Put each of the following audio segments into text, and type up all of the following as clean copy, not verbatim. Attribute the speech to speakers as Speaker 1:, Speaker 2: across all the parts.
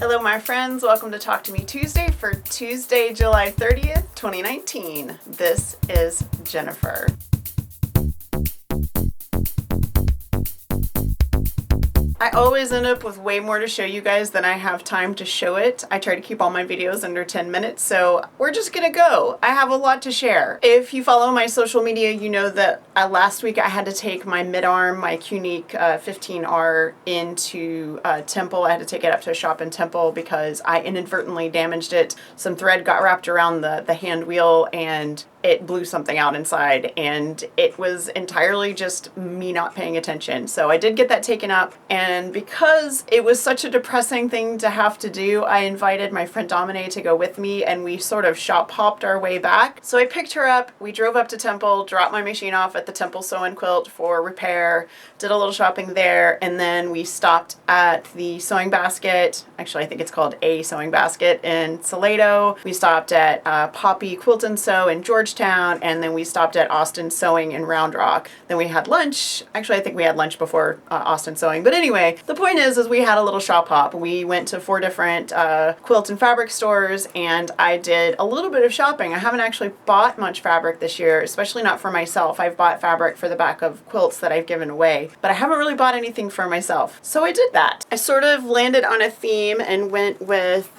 Speaker 1: Hello my friends, welcome to Talk to Me Tuesday for Tuesday, July 30th, 2019. This is Jennifer. I always end up with way more to show you guys than I have time to show it. I try to keep all my videos under 10 minutes, so we're just gonna go. I have a lot to share. If you follow my social media, you know that last week I had to take my mid-arm, my Qnique 15R into Temple. I had to take it up to a shop in Temple because I inadvertently damaged it. Some thread got wrapped around the hand wheel and it blew something out inside, and it was entirely just me not paying attention. So I did get that taken up, and because it was such a depressing thing to have to do, I invited my friend Domine to go with me, and we sort of shop hopped our way back. So I picked her up, we drove up to Temple, dropped my machine off at the Temple Sew and Quilt for repair, did a little shopping there, and then we stopped at the Sewing Basket. Actually, I think it's called A Sewing Basket in Salado. We stopped at Poppy Quilt and Sew in Georgetown, and then we stopped at Austin Sewing in Round Rock. Then we had lunch. Actually, I think we had lunch before Austin Sewing. But anyway, the point is we had a little shop hop. We went to 4 different quilt and fabric stores, and I did a little bit of shopping. I haven't actually bought much fabric this year, especially not for myself. I've bought fabric for the back of quilts that I've given away, but I haven't really bought anything for myself. So I did that. I sort of landed on a theme and went with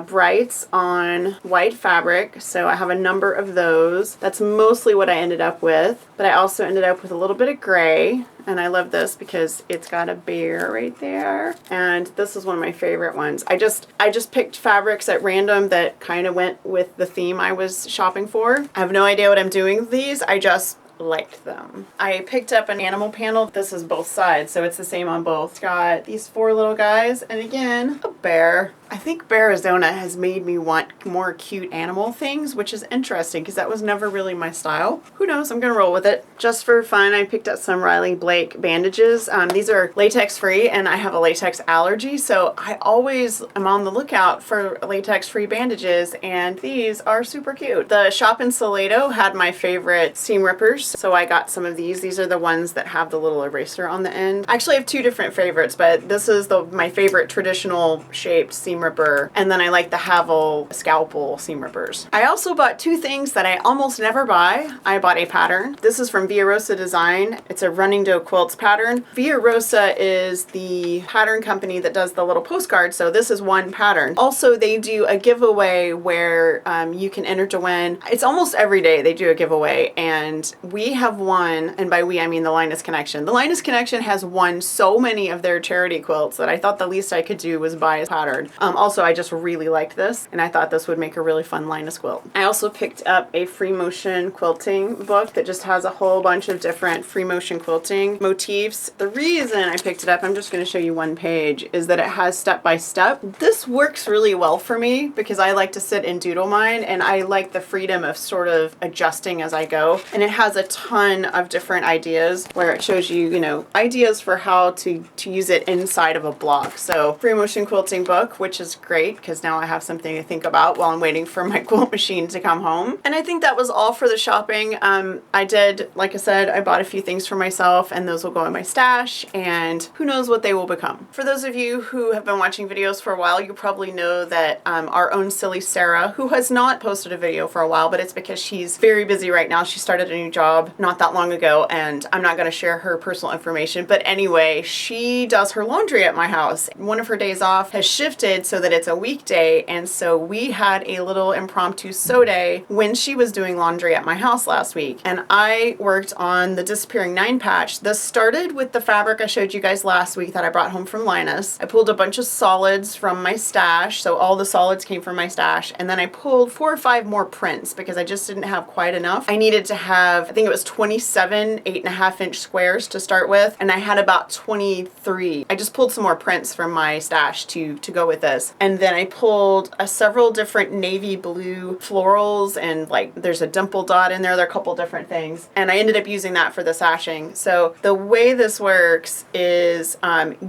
Speaker 1: brights on white fabric. So I have a number of those. That's mostly what I ended up with, but I also ended up with a little bit of gray, and I love this because it's got a bear right there, and this is one of my favorite ones. I just picked fabrics at random that kind of went with the theme I was shopping for. I have no idea what I'm doing with these. I just liked them. I picked up an animal panel. This is both sides, so it's the same on both. It's got these 4 little guys, and again, a bear. I think Arizona has made me want more cute animal things, which is interesting because that was never really my style. Who knows? I'm gonna roll with it. Just for fun, I picked up some Riley Blake bandages. These are latex free, and I have a latex allergy, so I always am on the lookout for latex free bandages, and these are super cute. The shop in Salado had my favorite seam rippers, so I got some of these. These are the ones that have the little eraser on the end. I actually have 2 different favorites, but this is my favorite traditional shaped seam ripper, and then I like the Havel scalpel seam rippers. I also bought 2 things that I almost never buy. I bought a pattern. This is from Via Rosa Design. It's a Running Doe Quilts pattern. Via Rosa is the pattern company that does the little postcards, so this is one pattern. Also, they do a giveaway where you can enter to win. It's almost every day they do a giveaway, and we have won, and by we I mean the Linus Connection. The Linus Connection has won so many of their charity quilts that I thought the least I could do was buy a pattern. Also, I just really liked this, and I thought this would make a really fun Linus quilt. I also picked up a free motion quilting book that just has a whole bunch of different free motion quilting motifs. The reason I picked it up, I'm just going to show you one page, is that it has step by step. This works really well for me because I like to sit and doodle mine, and I like the freedom of sort of adjusting as I go. And it has a ton of different ideas where it shows you, ideas for how to use it inside of a block. So free motion quilting book, which is great because now I have something to think about while I'm waiting for my quilt machine to come home. And I think that was all for the shopping. I did, like I said, I bought a few things for myself, and those will go in my stash, and who knows what they will become. For those of you who have been watching videos for a while, you probably know that our own silly Sarah, who has not posted a video for a while, but it's because she's very busy right now. She started a new job not that long ago, and I'm not going to share her personal information, but anyway, she does her laundry at my house. One of her days off has shifted so that it's a weekday, and so we had a little impromptu sew day when she was doing laundry at my house last week, and I worked on the Disappearing 9 patch. This started with the fabric I showed you guys last week that I brought home from Linus. I pulled a bunch of solids from my stash, so all the solids came from my stash, and then I pulled 4 or 5 more prints because I just didn't have quite enough. I needed to have, I think it was 27 8.5-inch squares to start with, and I had about 23. I just pulled some more prints from my stash to go with this, and then I pulled several different navy blue florals, and like there's a dimple dot in there. There are a couple different things, and I ended up using that for the sashing. So the way this works is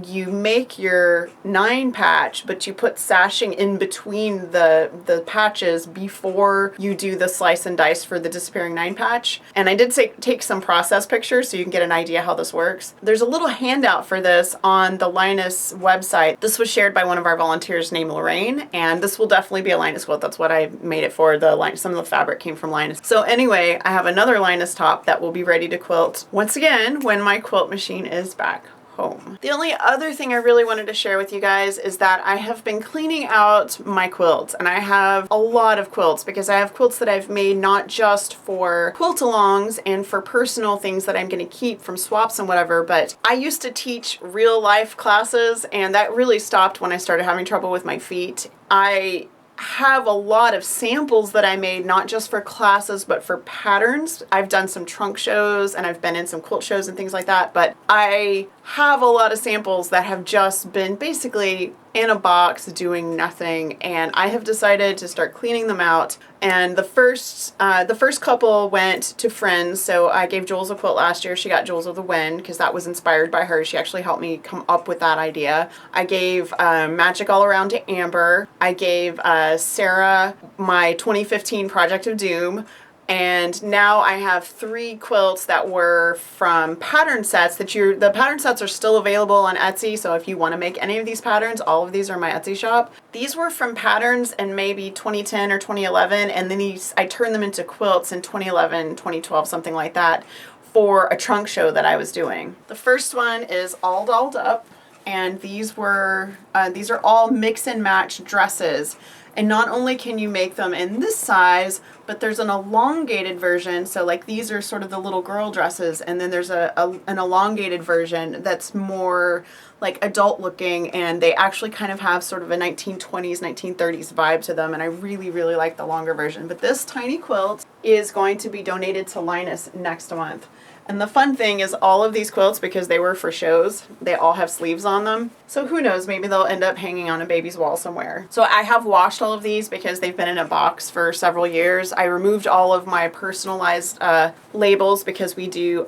Speaker 1: you make your 9 patch, but you put sashing in between the patches before you do the slice and dice for the Disappearing 9 patch. And I did take some process pictures so you can get an idea how this works. There's a little handout for this on the Linus website. This was shared by one of our volunteers sister's named Lorraine, and this will definitely be a Linus quilt. That's what I made it for. Some of the fabric came from Linus. So anyway, I have another Linus top that will be ready to quilt once again when my quilt machine is back home. The only other thing I really wanted to share with you guys is that I have been cleaning out my quilts, and I have a lot of quilts because I have quilts that I've made not just for quilt-alongs and for personal things that I'm going to keep from swaps and whatever, but I used to teach real life classes, and that really stopped when I started having trouble with my feet. I have a lot of samples that I made, not just for classes, but for patterns. I've done some trunk shows and I've been in some quilt shows and things like that, but I have a lot of samples that have just been basically in a box doing nothing, and I have decided to start cleaning them out. And the first couple went to friends. So I gave Jules a quilt last year. She got Jules of the Wind because that was inspired by her. She actually helped me come up with that idea. I gave Magic All Around to Amber. I gave Sarah my 2015 Project of Doom. And now I have 3 quilts that were from pattern sets the pattern sets are still available on Etsy. So if you want to make any of these patterns, all of these are my Etsy shop. These were from patterns in maybe 2010 or 2011. And then I turned them into quilts in 2011, 2012, something like that, for a trunk show that I was doing. The first one is all dolled up. And these are all mix and match dresses. And not only can you make them in this size, but there's an elongated version. So like these are sort of the little girl dresses, and then there's an elongated version that's more like adult looking, and they actually kind of have sort of a 1920s, 1930s vibe to them, and I really, really like the longer version. But this tiny quilt is going to be donated to Linus next month. And the fun thing is all of these quilts, because they were for shows, they all have sleeves on them. So who knows, maybe they'll end up hanging on a baby's wall somewhere. So I have washed all of these because they've been in a box for several years. I removed all of my personalized labels because we do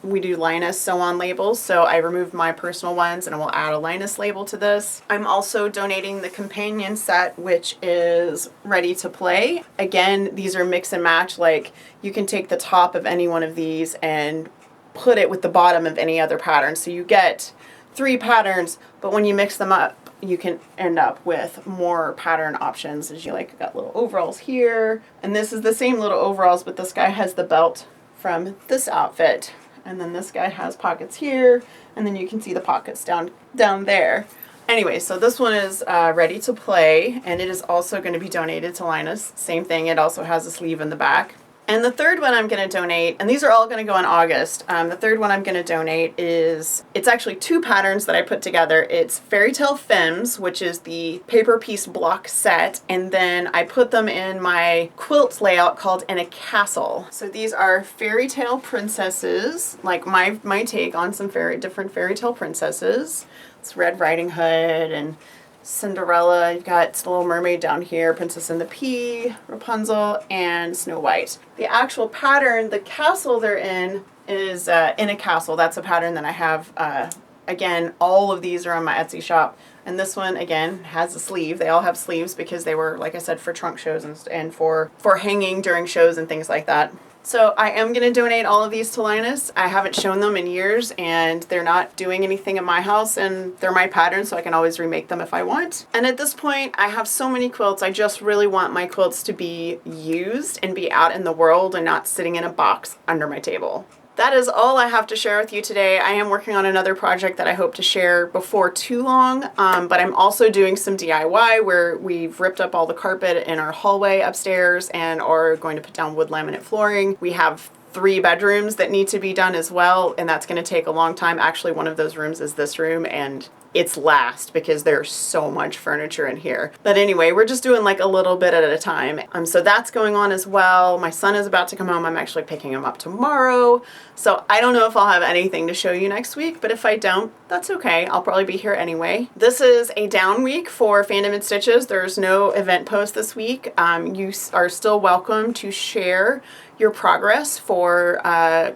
Speaker 1: Linus sew-on labels. So I removed my personal ones and I will add a Linus label to this. I'm also donating the companion set, which is ready to play. Again, these are mix and match. Like you can take the top of any one of these and put it with the bottom of any other pattern. So you get 3 patterns, but when you mix them up, you can end up with more pattern options. As you got little overalls here, and this is the same little overalls, but this guy has the belt from this outfit, and then this guy has pockets here, and then you can see the pockets down there. Anyway, so this one is ready to play, and it is also going to be donated to Linus. Same thing, it also has a sleeve in the back. And the third one I'm going to donate, and these are all going to go in August. The third one I'm going to donate it's actually 2 patterns that I put together. It's Fairy Tale Femmes, which is the paper piece block set, and then I put them in my quilt layout called In a Castle. So these are fairy tale princesses, like my take on some different fairy tale princesses. It's Red Riding Hood and Cinderella. You've got the Little Mermaid down here, Princess and the Pea, Rapunzel, and Snow White. The actual pattern, the castle they're in, is In a Castle. That's a pattern that I have. Again, all of these are on my Etsy shop. And this one, again, has a sleeve. They all have sleeves because they were, like I said, for trunk shows and for hanging during shows and things like that. So I am going to donate all of these to Linus. I haven't shown them in years, and they're not doing anything in my house, and they're my patterns, so I can always remake them if I want. And at this point, I have so many quilts. I just really want my quilts to be used and be out in the world and not sitting in a box under my table. That is all I have to share with you today. I am working on another project that I hope to share before too long, but I'm also doing some DIY where we've ripped up all the carpet in our hallway upstairs and are going to put down wood laminate flooring. We have 3 bedrooms that need to be done as well, and that's going to take a long time. Actually, one of those rooms is this room, and it's last because there's so much furniture in here. But anyway, we're just doing a little bit at a time. So that's going on as well. My son is about to come home. I'm actually picking him up tomorrow. So I don't know if I'll have anything to show you next week, but if I don't, that's okay. I'll probably be here anyway. This is a down week for Fandom and Stitches. There's no event post this week. You are still welcome to share your progress for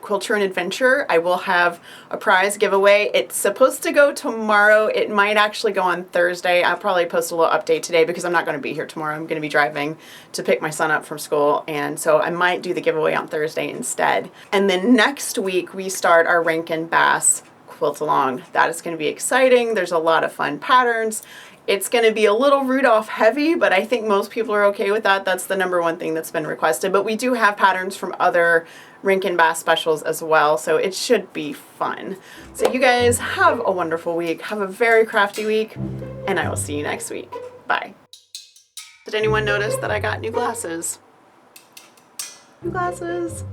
Speaker 1: Quilter and Adventure. I will have a prize giveaway. It's supposed to go tomorrow. It might actually go on Thursday. I'll probably post a little update today because I'm not going to be here tomorrow. I'm going to be driving to pick my son up from school, and so I might do the giveaway on Thursday instead. And then next week we start our Rankin Bass quilt along. That is going to be exciting. There's a lot of fun patterns. It's going to be a little Rudolph heavy, but I think most people are okay with that. That's the number one thing that's been requested. But we do have patterns from other Rankin Bass specials as well, so it should be fun. So you guys have a wonderful week. Have a very crafty week, and I will see you next week. Bye. Did anyone notice that I got new glasses? New glasses.